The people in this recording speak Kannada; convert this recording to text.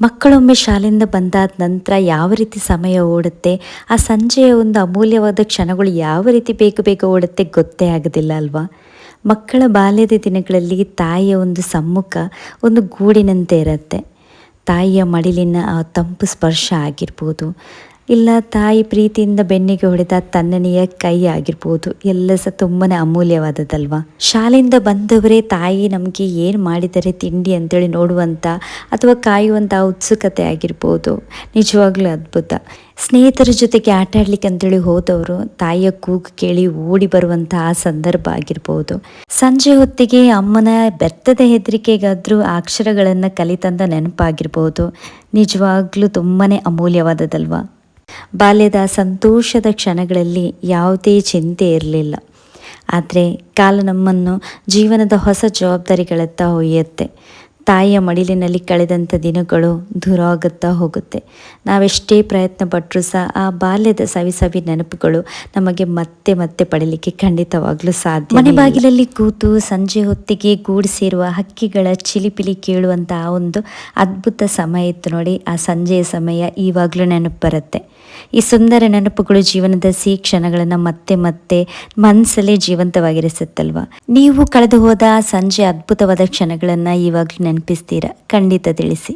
ಮಕ್ಕಳೊಮ್ಮೆ ಶಾಲೆಯಿಂದ ಬಂದಾದ ನಂತರ ಯಾವ ರೀತಿ ಸಮಯ ಓಡುತ್ತೆ, ಆ ಸಂಜೆಯ ಒಂದು ಅಮೂಲ್ಯವಾದ ಕ್ಷಣಗಳು ಯಾವ ರೀತಿ ಬೇಗ ಬೇಗ ಓಡುತ್ತೆ ಗೊತ್ತೇ ಆಗೋದಿಲ್ಲ ಅಲ್ವಾ? ಮಕ್ಕಳ ಬಾಲ್ಯದ ದಿನಗಳಲ್ಲಿ ತಾಯಿಯ ಒಂದು ಸಮ್ಮುಖ ಒಂದು ಗೂಡಿನಂತೆ ಇರುತ್ತೆ. ತಾಯಿಯ ಮಡಿಲಿನ ಆ ತಂಪು ಸ್ಪರ್ಶ ಆಗಿರ್ಬೋದು, ಇಲ್ಲ ತಾಯಿ ಪ್ರೀತಿಯಿಂದ ಬೆನ್ನಿಗೆ ಹೊಡೆದ ತಣ್ಣನೆಯ ಕೈ ಆಗಿರ್ಬೋದು, ಎಲ್ಲ ಸಹ ತುಂಬಾ ಅಮೂಲ್ಯವಾದದ್ದಲ್ವಾ? ಶಾಲೆಯಿಂದ ಬಂದವರೇ ತಾಯಿ ನಮಗೆ ಏನು ಮಾಡಿದರೆ ತಿಂಡಿ ಅಂತೇಳಿ ನೋಡುವಂಥ ಅಥವಾ ಕಾಯುವಂಥ ಉತ್ಸುಕತೆ ಆಗಿರ್ಬೋದು, ನಿಜವಾಗ್ಲೂ ಅದ್ಭುತ. ಸ್ನೇಹಿತರ ಜೊತೆಗೆ ಆಟ ಆಡ್ಲಿಕ್ಕೆ ಅಂತೇಳಿ ಹೋದವರು ತಾಯಿಯ ಕೂಗು ಕೇಳಿ ಓಡಿ ಬರುವಂತಹ ಆ ಸಂದರ್ಭ ಆಗಿರ್ಬೋದು. ಸಂಜೆ ಹೊತ್ತಿಗೆ ಅಮ್ಮನ ಬೆತ್ತದ ಹೆದರಿಕೆಗಾದ್ರೂ ಆ ಅಕ್ಷರಗಳನ್ನು ಕಲಿತಂದ ನೆನಪಾಗಿರ್ಬೋದು, ನಿಜವಾಗ್ಲೂ ತುಂಬಾ ಅಮೂಲ್ಯವಾದದಲ್ವಾ? ಬಾಲ್ಯದ ಸಂತೋಷದ ಕ್ಷಣಗಳಲ್ಲಿ ಯಾವುದೇ ಚಿಂತೆ ಇರಲಿಲ್ಲ. ಆದರೆ ಕಾಲ ನಮ್ಮನ್ನು ಜೀವನದ ಹೊಸ ಜವಾಬ್ದಾರಿಗಳತ್ತ ಒಯ್ಯುತ್ತೆ. ತಾಯಿಯ ಮಡಿಲಿನಲ್ಲಿ ಕಳೆದಂಥ ದಿನಗಳು ದೂರ ಆಗುತ್ತಾ ಹೋಗುತ್ತೆ. ನಾವೆಷ್ಟೇ ಪ್ರಯತ್ನ ಪಟ್ಟರೂ ಸಹ ಆ ಬಾಲ್ಯದ ಸವಿ ನೆನಪುಗಳು ನಮಗೆ ಮತ್ತೆ ಮತ್ತೆ ಪಡೀಲಿಕ್ಕೆ ಖಂಡಿತವಾಗ್ಲೂ ಸಾಧ್ಯ. ಮನೆ ಬಾಗಿಲಲ್ಲಿ ಕೂತು ಸಂಜೆ ಹೊತ್ತಿಗೆ ಗೂಡು ಸೇರುವ ಹಕ್ಕಿಗಳ ಚಿಲಿಪಿಲಿ ಕೇಳುವಂಥ ಆ ಒಂದು ಅದ್ಭುತ ಸಮಯ ಇತ್ತು ನೋಡಿ. ಆ ಸಂಜೆಯ ಸಮಯ ಈವಾಗಲೂ ನೆನಪು ಬರುತ್ತೆ. ಈ ಸುಂದರ ನೆನಪುಗಳು ಜೀವನದ ಸಿಹಿ ಕ್ಷಣಗಳನ್ನು ಮತ್ತೆ ಮತ್ತೆ ಮನಸ್ಸಲ್ಲೇ ಜೀವಂತವಾಗಿರಿಸುತ್ತಲ್ವ? ನೀವು ಕಳೆದು ಹೋದ ಸಂಜೆ ಅದ್ಭುತವಾದ ಕ್ಷಣಗಳನ್ನು ಇವಾಗಲೂ ನೆನಪಿಸ್ತೀರಾ? ಖಂಡಿತ ತಿಳಿಸಿ.